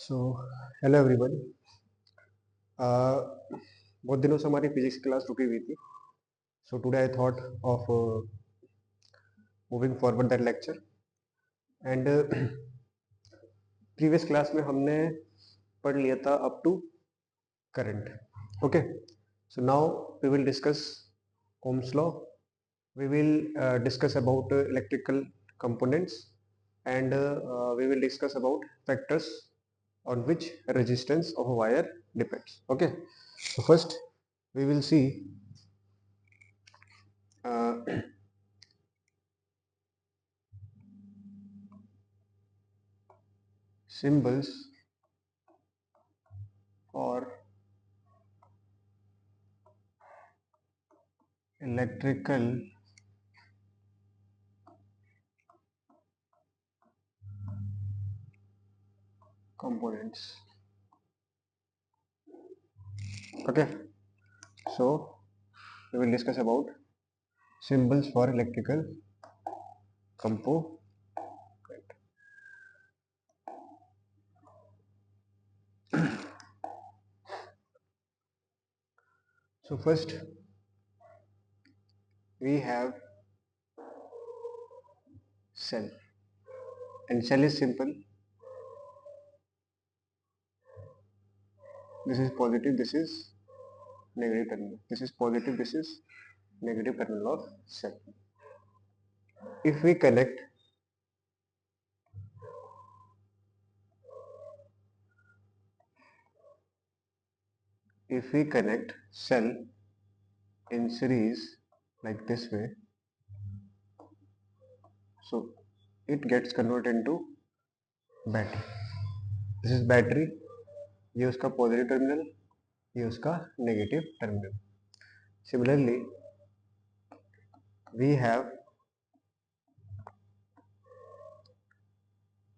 So hello everyone. बहुत दिनों से हमारी फिजिक्स क्लास रुकी हुई थी। So today I thought of moving forward that lecture and previous class में हमने पढ़ लिया था up to current. Okay, so now we will discuss Ohm's law, we will discuss about electrical components and we will discuss about factors on which resistance of a wire depends. Okay, so first we will see uh, symbols for electrical components. Okay, so we will discuss about symbols for electrical component. So first we have cell, and cell is simple. This is positive, this is negative terminal. This is positive, this is negative terminal of cell. If we connect cell in series like this way, so it gets converted into battery. This is battery, ये उसका positive terminal, ये उसका negative terminal. Similarly we have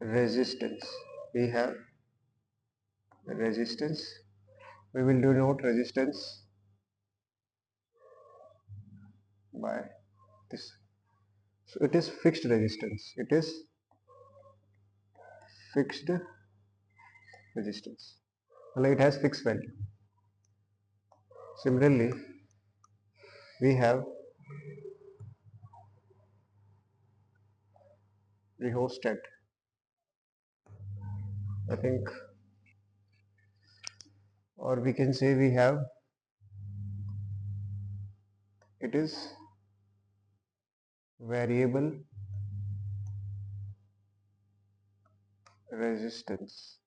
resistance. We will denote resistance by this. So it is fixed resistance. Like it has fixed value. Similarly we have rheostat. I think, or we can say we have, it is variable resistance.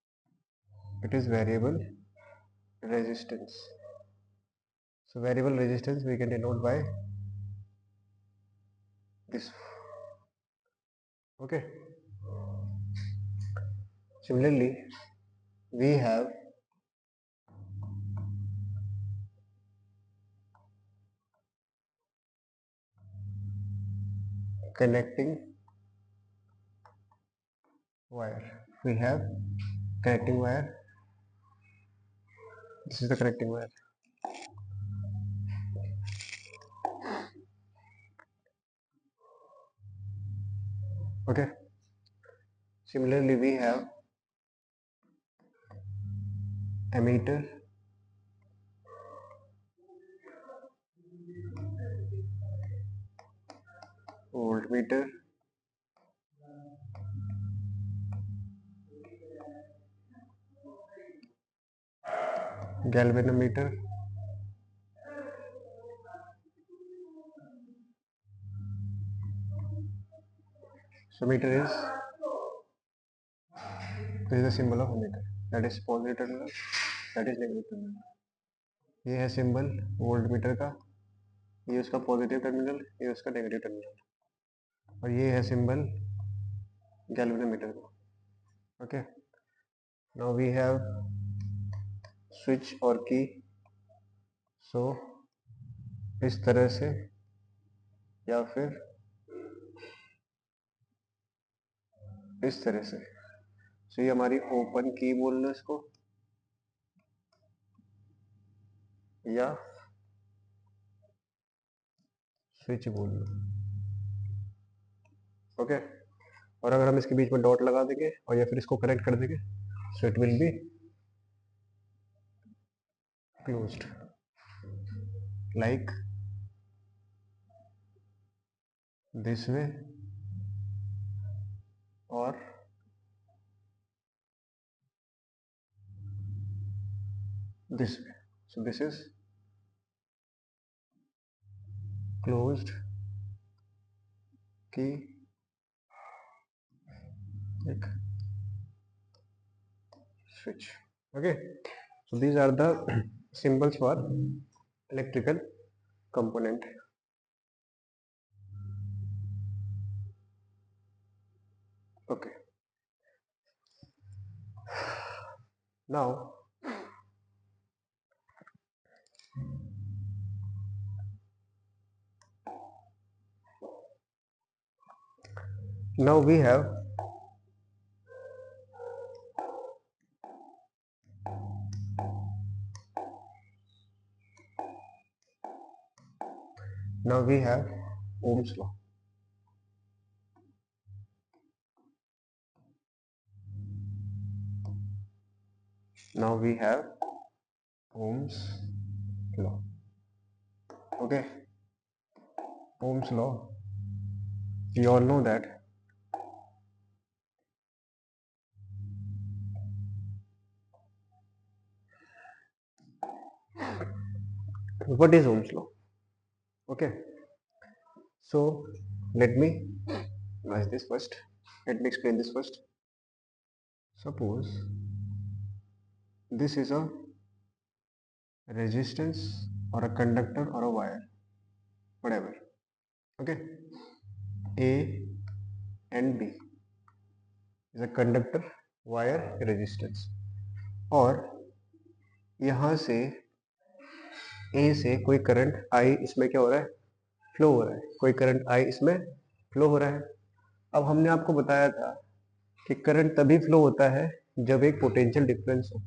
So variable resistance we can denote by this. Okay, similarly we have connecting wire. This is the connecting wire. Okay, similarly we have ammeter, voltmeter, galvanometer, so meter is, this is the symbol of ammeter, that is positive terminal, that is negative terminal. ये है symbol volt meter का, ये उसका positive terminal, ये उसका negative terminal, और ये है सिंबल गैल्वेनोमीटर का. Okay, now we have switch और की. सो इस तरह से या फिर इस तरह से. सो ये हमारी ओपन की बोल लो इसको, या स्विच बोल लो. ओके, और अगर हम इसके बीच में डॉट लगा देंगे और या फिर इसको कनेक्ट कर देंगे, so it will be closed like this way or this way. So this is closed key, like switch. Okay, so these are the symbols for electrical component. Okay, now we have Ohm's law. Now we have Ohm's law. Okay, Ohm's law. We all know that what is Ohm's law. Okay, so let me write this first. Let me explain this first. Suppose this is a resistance or a conductor or a wire, whatever. Okay, A and B is a conductor, wire, resistance. और यहाँ से A से कोई current I इसमें क्या हो रहा है, फ्लो हो रहा है, कोई करंट I इसमें फ्लो हो रहा है. अब हमने आपको बताया था कि करंट तभी फ्लो होता है जब एक पोटेंशियल डिफरेंस हो.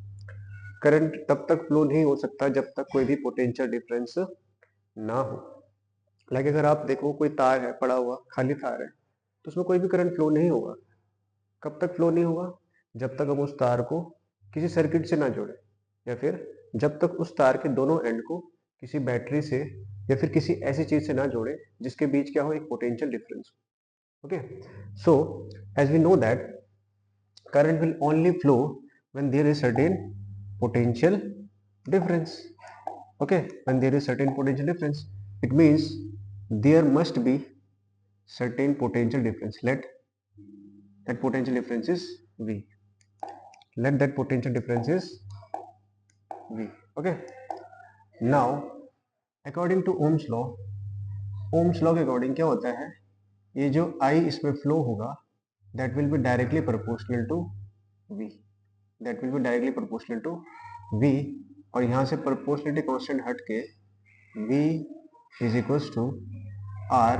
करंट तब तक फ्लो नहीं हो सकता जब तक कोई भी पोटेंशियल डिफरेंस ना हो. लाइक अगर आप देखो कोई तार है पड़ा हुआ, खाली तार है, तो उसमें कोई भी करंट फ्लो नहीं होगा. कब तक फ्लो नहीं होगा? जब तक हम उस तार को किसी सर्किट से ना जोड़े, या फिर जब तक उस तार के दोनों एंड को किसी बैटरी से या फिर किसी ऐसी चीज से ना जोड़े जिसके बीच क्या हो, एक potential difference. Okay, so as we know that current will only flow when there is certain potential difference. Okay, when there is certain potential difference, it means there must be certain potential difference. Let that potential difference is V. Let that potential difference is V. Okay, now according to Ohm's law के according क्या होता है, ये जो I इसमें flow होगा that will be directly proportional to V. That will be directly proportional to V. और यहाँ से proportionality constant हट के V is equals to R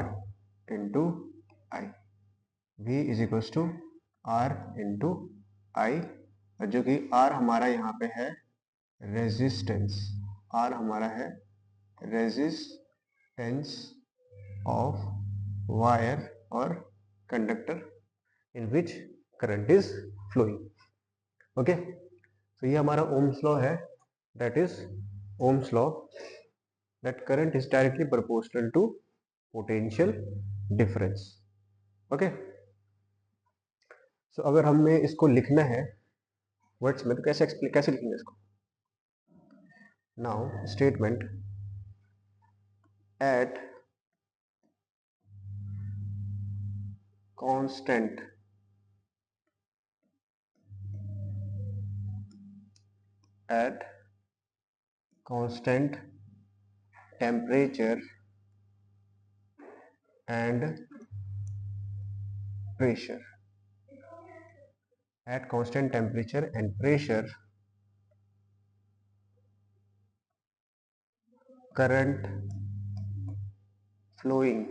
into I. V is equals to R into I, जो कि R हमारा यहाँ पे है रेजिस्टेंस. R हमारा है रेजिस्टेंस ऑफ वायर और conductor in which current is flowing. Okay, so ये हमारा Ohm's law है, that is Ohm's law that current is directly proportional to potential difference. Okay, so अगर हमें इसको लिखना है वर्ड्स में तो कैसे लिखेंगे इसको. Now statement at constant temperature and pressure. At constant temperature and pressure, current flowing,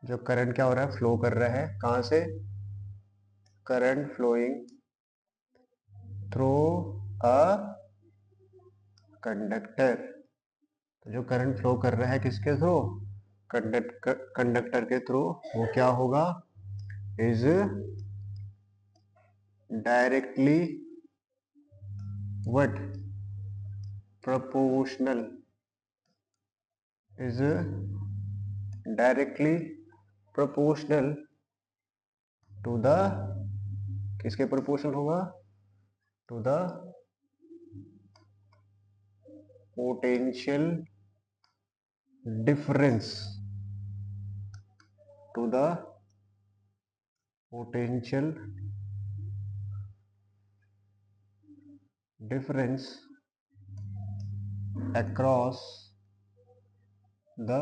जो करंट क्या हो रहा है, फ्लो कर रहा है कहां से, current flowing through a conductor. तो जो करंट फ्लो कर रहा है किसके थ्रू, कंडक्टर के थ्रू, वो क्या होगा, is directly what proportional is directly proportional to the किसके proportional होगा to the potential difference to the potential difference across the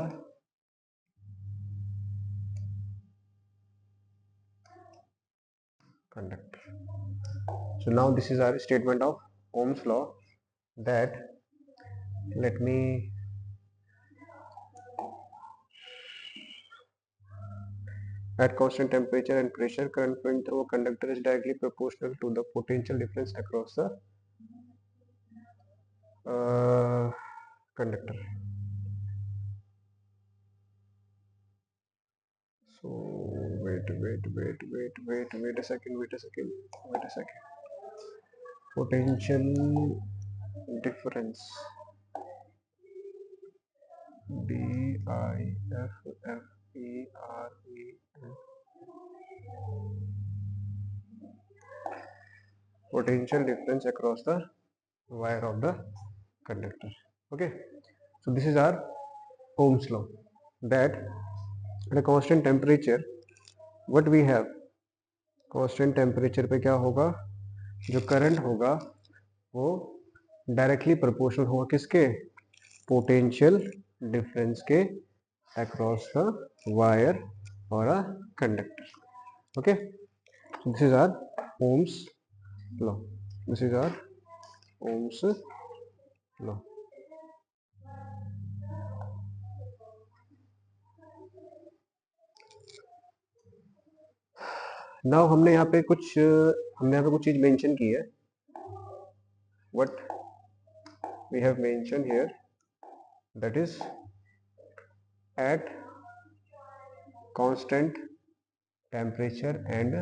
conductor. So now this is our statement of Ohm's law, that let me at constant temperature and pressure, current flowing through a conductor is directly proportional to the potential difference across the conductor. So wait a second. Potential difference, DIFFERE, potential difference across the wire of the conductor. Okay, so this is our Ohm's law, that at a constant temperature what we have, constant temperature पे क्या होगा, जो current होगा वो directly proportional होगा किसके, potential difference के across the wire और a conductor. Okay, this is our Ohm's law. This is our Ohm's law. Now हमने यहाँ पे कुछ चीज मेंशन की है. What we have mention here, that is at constant temperature and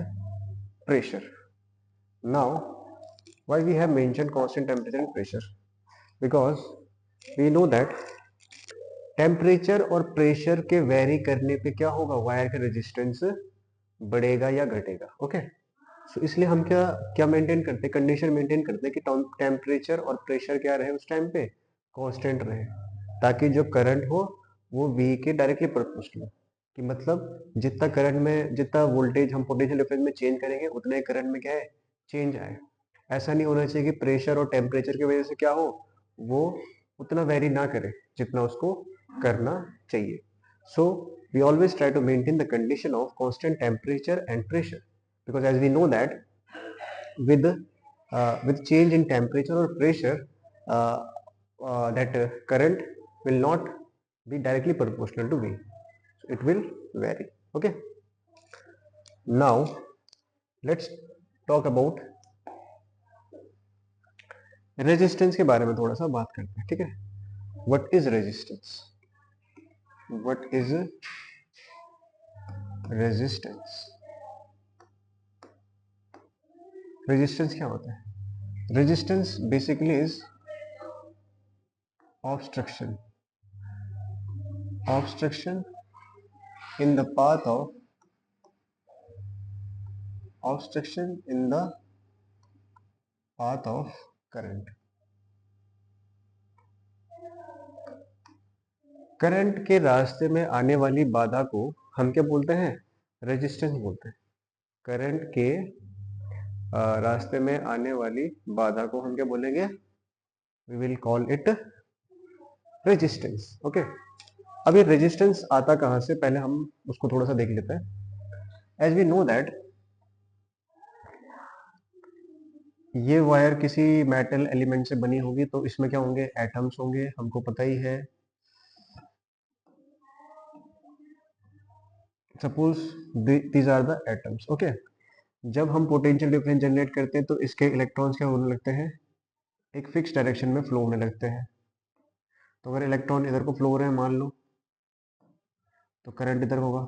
pressure. Now why we have mentioned constant temperature and pressure, because we know that temperature और pressure के very करने पे क्या होगा, वायर का रेजिस्टेंस बढ़ेगा या घटेगा. ओके, सो इसलिए हम क्या क्या मेंटेन करते हैं, कंडीशन मेंटेन करते हैं कि टेम्परेचर और प्रेशर क्या रहे उस टाइम पे, कांस्टेंट रहे, ताकि जो करंट हो वो V के डायरेक्टली प्रोपोर्शनल हो. कि मतलब जितना करंट में, जितना वोल्टेज हम पोटेंशियल डिफरेंस में चेंज करेंगे उतना ही करंट में क्या है, चेंज आए. ऐसा नहीं होना चाहिए कि प्रेशर और टेम्परेचर की वजह से क्या हो, वो उतना वेरी ना करे जितना उसको करना चाहिए. सो we always try to maintain the condition of constant temperature and pressure, because as we know that with change in temperature or pressure, that current will not be directly proportional to V, so it will vary. Okay, now let's talk about resistance के बारे में थोड़ा सा बात करते हैं. ठीक है, what is resistance, what is resistance. Resistance क्या होता है, resistance basically is obstruction in the path of current. Current के रास्ते में आने वाली बाधा को हम क्या बोलते हैं, रेजिस्टेंस बोलते हैं. करंट के रास्ते में आने वाली बाधा को हम क्या बोलेंगे, we will call it resistance. Okay, अब ये रेजिस्टेंस आता कहां से, पहले हम उसको थोड़ा सा देख लेते हैं. एज वी नो दैट ये वायर किसी मेटल एलिमेंट से बनी होगी, तो इसमें क्या होंगे, एटम्स होंगे, हमको पता ही है. Suppose these are the atoms. Okay, जब हम पोटेंशियल डिफरेंस जनरेट करते हैं तो इसके इलेक्ट्रॉन्स क्या होने लगते हैं, एक फिक्स डायरेक्शन में फ्लो होने लगते हैं. तो अगर इलेक्ट्रॉन इधर को फ्लो हो रहे हैं मान लो, तो करंट इधर होगा.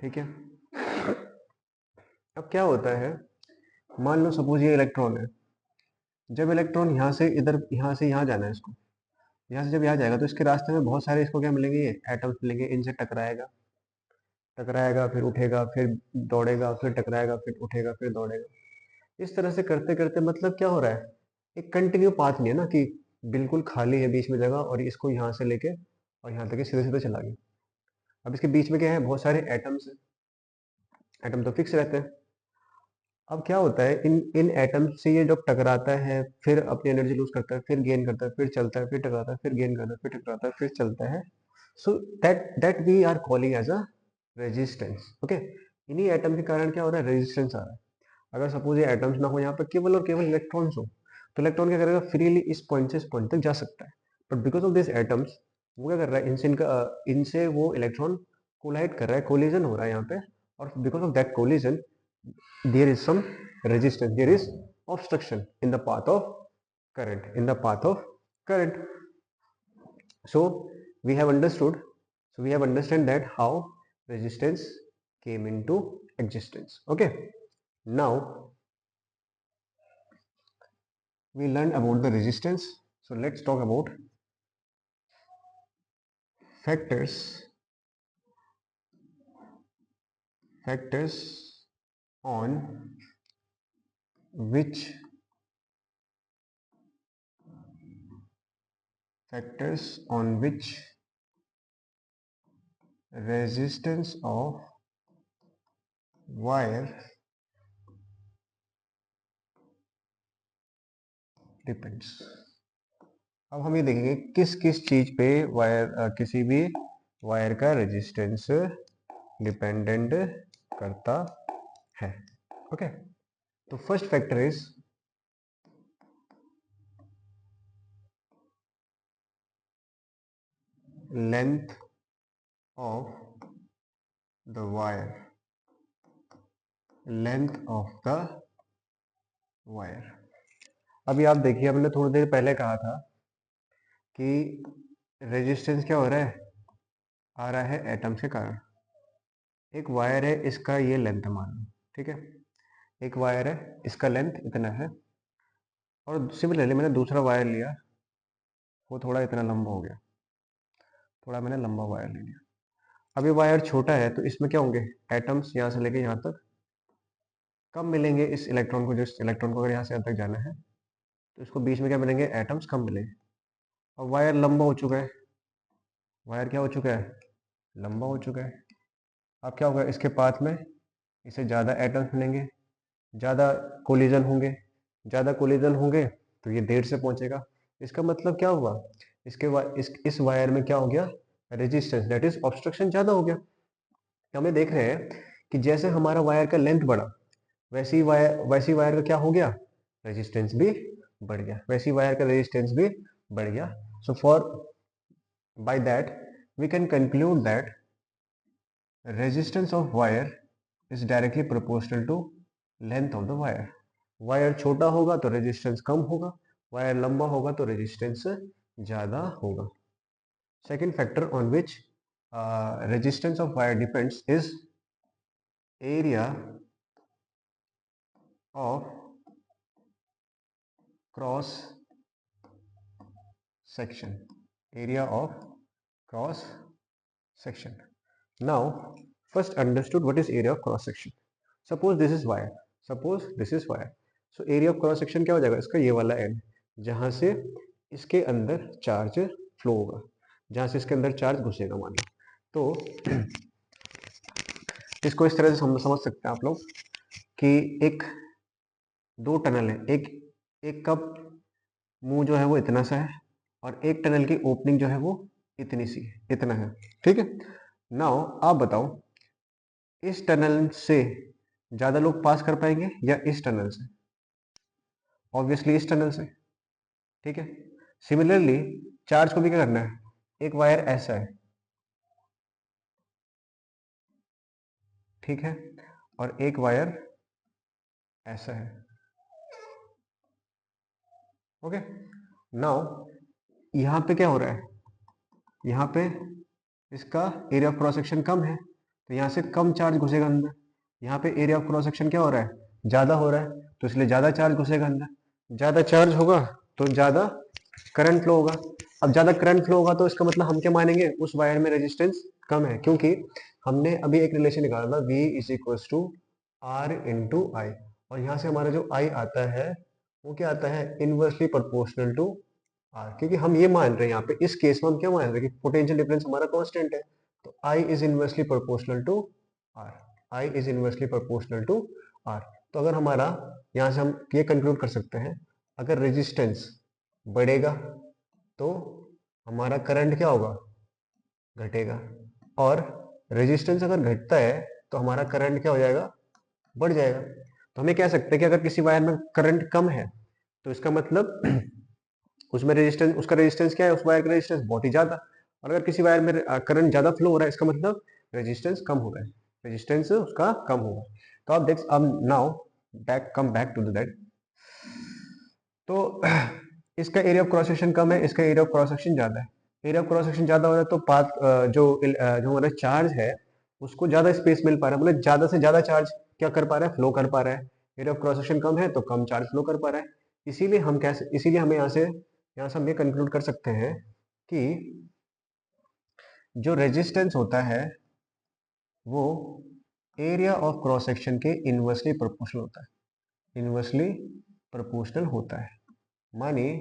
ठीक है, अब क्या होता है, मान लो सपोज ये इलेक्ट्रॉन है, जब इलेक्ट्रॉन यहाँ से इधर, यहाँ से यहाँ जाना है इसको, यहाँ से जब यहाँ जाएगा तो इसके रास्ते में बहुत सारे इसको क्या मिलेंगे, ये एटम्स मिलेंगे, इनसे टकराएगा, टकराएगा फिर उठेगा, फिर दौड़ेगा, फिर टकराएगा, फिर उठेगा, फिर दौड़ेगा। इस तरह से करते करते मतलब क्या हो रहा है, एक कंटिन्यू पाथ नहीं है ना कि बिल्कुल खाली है बीच में जगह और इसको यहाँ से लेके और यहाँ तक सीधे सीधे चला गया। अब इसके बीच में क्या है, बहुत सारे एटम्स हैं, एटम तो फिक्स रहते हैं। अब क्या होता है, इन इन एटम से ये जब टकराता है फिर अपनी एनर्जी लूज करता है, फिर गेन करता है, फिर चलता है, फिर टकराता है, फिर गेन करता है, फिर टकराता है, फिर चलता है। So that we are calling as a resistance. Okay, इन्हीं एटम के कारण क्या हो रहा है, रेजिस्टेंस आ रहा है। अगर सपोज ये एटम्स ना हो, यहाँ पर केवल और केवल इलेक्ट्रॉन्स हो, तो इलेक्ट्रॉन क्या करेगा, फ्रीली इस पॉइंट से इस पॉइंट तक जा सकता है। But because of this atoms, वो क्या कर रहा है, इनसे वो इलेक्ट्रॉन कोलाइड कर रहा है, कोलिजन हो रहा है यहाँ पे, और because of that collision there is some resistance, there is obstruction in the path of current. So we have understood, that how resistance came into existence. Okay, now we learned about the resistance. So let's talk about factors on which resistance of wire depends. अब हम ये देखेंगे किस किस चीज पे wire, किसी भी वायर का रेजिस्टेंस डिपेंडेंट करता है। ओके, तो first factor is length of the wire, अभी आप देखिए, हमने थोड़ी देर पहले कहा था कि रेजिस्टेंस क्या हो रहा है, आ रहा है एटम्स के कारण। एक वायर है, इसका ये लेंथ मान लो, ठीक है, एक वायर है, इसका लेंथ इतना है, और सिमिलरली मैंने दूसरा वायर लिया, वो थोड़ा इतना लंबा हो गया, थोड़ा मैंने लंबा वायर ले लिया। अब ये वायर छोटा है तो इसमें क्या होंगे, एटम्स यहाँ से लेके यहाँ तक कम मिलेंगे इस इलेक्ट्रॉन को, जो इलेक्ट्रॉन को अगर यहाँ से यहाँ तक जाना है तो इसको बीच में क्या मिलेंगे, एटम्स कम मिलेंगे। और वायर लंबा हो चुका है, वायर क्या हो चुका है, लंबा हो चुका है। अब क्या होगा, इसके पाथ में इसे ज़्यादा एटम्स मिलेंगे, ज़्यादा कोलिजन होंगे, ज़्यादा कोलिजन होंगे तो ये देर से पहुंचेगा। इसका मतलब क्या हुआ, इस वायर में क्या हो गया, रेजिस्टेंस दैट इज ऑब्स्ट्रक्शन ज़्यादा हो गया। हमें देख रहे हैं कि जैसे हमारा वायर का लेंथ बढ़ा, वैसी वायर का क्या हो गया, रेजिस्टेंस भी बढ़ गया, वैसी वायर का रेजिस्टेंस भी बढ़ गया। So by that we can conclude that resistance of wire is directly proportional to length of the wire. Wire छोटा होगा तो रेजिस्टेंस कम होगा, वायर लंबा होगा तो रेजिस्टेंस ज्यादा होगा। Second factor on which resistance of wire depends is area of cross section, area of cross section. Now first understood what is area of cross section. Suppose this is wire, so area of cross section क्या हो जाएगा, इसका ये वाला and जहां से इसके अंदर चार्ज फ्लो होगा, जहां से इसके अंदर चार्ज घुसेगा मान लो, तो इसको इस तरह से समझ सकते हैं आप लोग कि एक दो टनल है, एक का मुंह जो है वो इतना सा है और एक टनल की ओपनिंग जो है वो इतनी सी है, इतना है, ठीक है। नाउ आप बताओ, इस टनल से ज्यादा लोग पास कर पाएंगे या इस टनल से, ऑब्वियसली इस टनल से, ठीक है। सिमिलरली चार्ज को भी क्या करना है, एक वायर ऐसा है, ठीक है, और एक वायर ऐसा है, ओके। नाउ यहां पे क्या हो रहा है, यहाँ पे इसका एरिया ऑफ क्रॉस सेक्शन कम है तो यहाँ से कम चार्ज घुसेगा अंदर, यहाँ पे एरिया ऑफ क्रॉस सेक्शन क्या हो रहा है, ज्यादा हो रहा है तो इसलिए ज्यादा चार्ज घुसेगा अंदर, ज्यादा चार्ज होगा तो ज्यादा करंट फ्लो होगा। अब ज्यादा करंट फ्लो होगा तो इसका मतलब हम क्या मानेंगे, उस वायर में रेजिस्टेंस कम है, क्योंकि हमने अभी एक रिलेशन निकाला था V is equal to R into I, और यहाँ से हमारा जो I आता है वो क्या आता है, इनवर्सली प्रोपोर्शनल टू R, क्योंकि हम ये मान रहे हैं यहाँ पे इस केस में हम क्या मान रहे हैं कि पोटेंशियल डिफरेंस हमारा कांस्टेंट है, तो I is inversely proportional to R, I is inversely proportional to R। तो अगर हमारा यहाँ से हम ये कंक्लूड कर सकते हैं, अगर रेजिस्टेंस बढ़ेगा तो हमारा करंट क्या होगा, घटेगा, और रेजिस्टेंस अगर घटता है तो हमारा करंट क्या हो जाएगा, बढ़ जाएगा। तो हमें कह सकते हैं कि अगर किसी वायर में करंट कम है तो इसका मतलब उसमें रेजिस्टेंस, उसका रेजिस्टेंस क्या है, उस वायर का रेजिस्टेंस बहुत ही ज्यादा, और अगर किसी वायर में करंट ज्यादा फ्लो हो रहा है इसका मतलब रेजिस्टेंस कम हो रहा है, रेजिस्टेंस उसका कम होगा। तो आप देख, अब now come back to that. तो इसका एरिया ऑफ क्रॉस सेक्शन कम है, इसका एरिया ऑफ क्रॉस सेक्शन ज्यादा है। एरिया ऑफ क्रॉस सेक्शन ज्यादा हो रहा है तो पाथ जो हमारा चार्ज है उसको ज्यादा स्पेस मिल पा रहा है, मतलब ज्यादा से ज्यादा चार्ज क्या कर पा रहा है, फ्लो कर पा रहा है। एरिया ऑफ क्रॉस सेक्शन कम है तो कम चार्ज फ्लो कर पा रहा है। इसीलिए हमें यहाँ से हम ये कंक्लूड कर सकते हैं कि जो रेजिस्टेंस होता है वो एरिया ऑफ क्रॉस सेक्शन के इनवर्सली प्रोपोर्शनल होता है, इनवर्सली प्रोपोर्शनल होता है। मानिए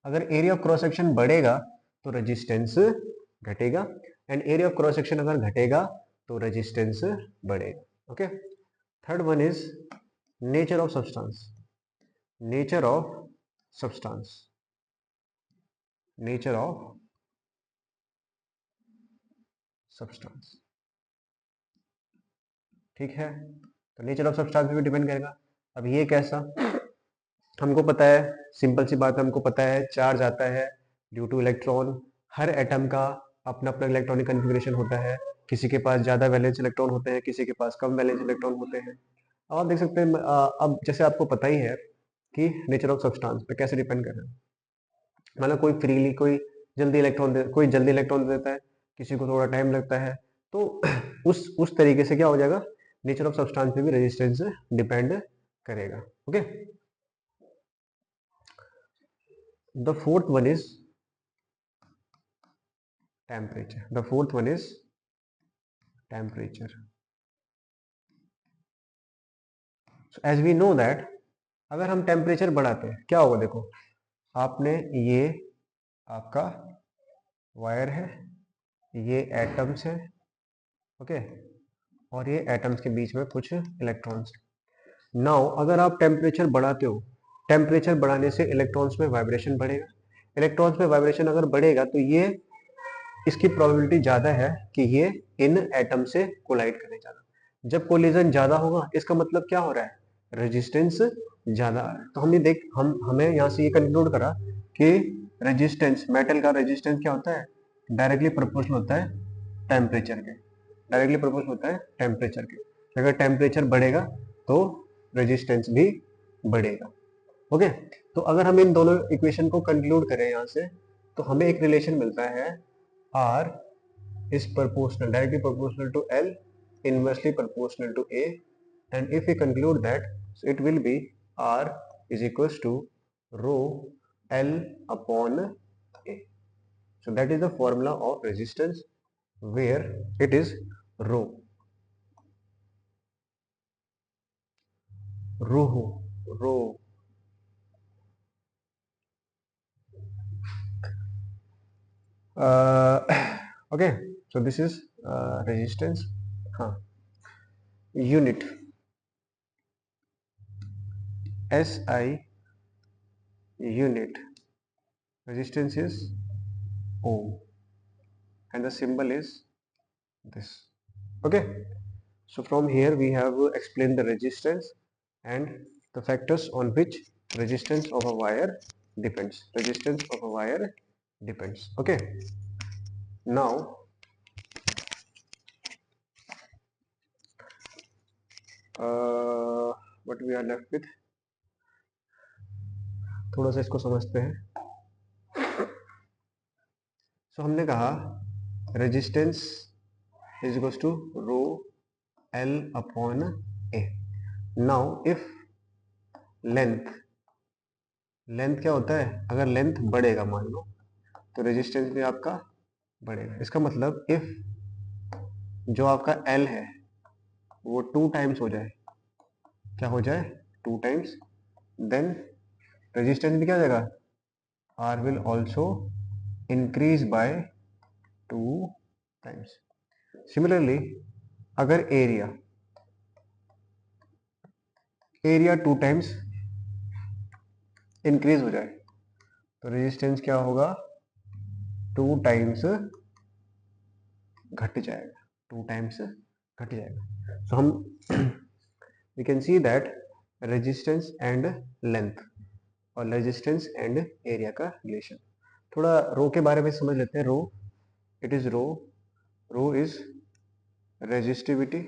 अगर एरिया ऑफ क्रॉस सेक्शन बढ़ेगा तो रेजिस्टेंस घटेगा, and area of cross section अगर घटेगा तो रेजिस्टेंस बढ़ेगा। Okay, third one is nature of substance, nature of substance, nature of substance. ठीक है, तो नेचर ऑफ सब्सटेंस पे भी डिपेंड करेगा। अब ये कैसा, हमको पता है, सिंपल सी बात है, हमको पता है चार्ज आता है ड्यू टू इलेक्ट्रॉन। हर एटम का अपना अपना इलेक्ट्रॉनिक कन्फिग्रेशन होता है, किसी के पास ज्यादा वैलेंस इलेक्ट्रॉन होते हैं, किसी के पास कम वैलेंस इलेक्ट्रॉन होते हैं। अब आप देख सकते हैं, अब जैसे आपको पता ही है कि नेचर ऑफ सब्सटेंस पे कैसे डिपेंड कर रहा है। मतलब कोई फ्रीली, कोई जल्दी इलेक्ट्रॉन दे देता है, किसी को थोड़ा टाइम लगता है, तो उस तरीके से क्या हो जाएगा, नेचर ऑफ सब्सटेंस पे भी रेजिस्टेंस डिपेंड करेगा। Okay, the fourth one is temperature, the fourth one is temperature. So as we know that अगर हम टेम्परेचर बढ़ाते हैं क्या होगा, देखो आपने ये आपका वायर है, ये एटम्स है, ओके, और ये एटम्स के बीच में कुछ इलेक्ट्रॉन्स। नाउ अगर आप टेम्परेचर बढ़ाते हो, टेम्परेचर बढ़ाने से इलेक्ट्रॉन्स में वाइब्रेशन बढ़ेगा, इलेक्ट्रॉन्स में वाइब्रेशन अगर बढ़ेगा तो ये इसकी प्रोबेबिलिटी ज्यादा है कि ये इन एटम से कोलाइड करने ज्यादा। जब कोलिजन ज्यादा होगा इसका मतलब क्या हो रहा है, रेजिस्टेंस ज्यादा आ रहा है। तो हमने देख हमें यहाँ से ये कंक्लूड करा कि रेजिस्टेंस, मेटल का रेजिस्टेंस क्या होता है, डायरेक्टली प्रोपोर्शनल होता है टेम्परेचर के, डायरेक्टली प्रोपोर्शनल होता है टेम्परेचर के। अगर टेम्परेचर बढ़ेगा तो रेजिस्टेंस भी बढ़ेगा। ओके, तो अगर हम इन दोनों इक्वेशन को कंक्लूड करें यहाँ से तो हमें एक रिलेशन मिलता है, R is proportional, directly proportional to L, inversely proportional to A, and if we conclude that, so it will be R is equals to rho L upon A. So that is the formula of resistance where it is rho, rho, rho. Okay, so this is resistance. Unit SI unit, resistance is ohm, and the symbol is this. Okay, so from here we have explained the resistance and the factors on which resistance of a wire depends. Resistance of a wire depends. Okay, now what we are left with, थोड़ा सा इसको समझते हैं। So हमने कहा resistance is equals to rho L upon A. Now if length, length क्या होता है, अगर लेंथ बढ़ेगा मान लो तो रेजिस्टेंस भी आपका बढ़ेगा। इसका मतलब इफ जो आपका L है वो 2 टाइम्स हो जाए, क्या हो जाए 2 टाइम्स, देन रेजिस्टेंस भी क्या हो जाएगा, R will also increase by 2 times. Similarly अगर एरिया 2 टाइम्स इंक्रीज हो जाए तो रेजिस्टेंस क्या होगा, 2 टाइम्स घट जाएगा, 2 टाइम्स घट जाएगा। सो हम we can see that resistance and length और रेजिस्टेंस एंड एरिया का रिलेशन। थोड़ा रो के बारे में समझ लेते हैं। Rho, it is rho is resistivity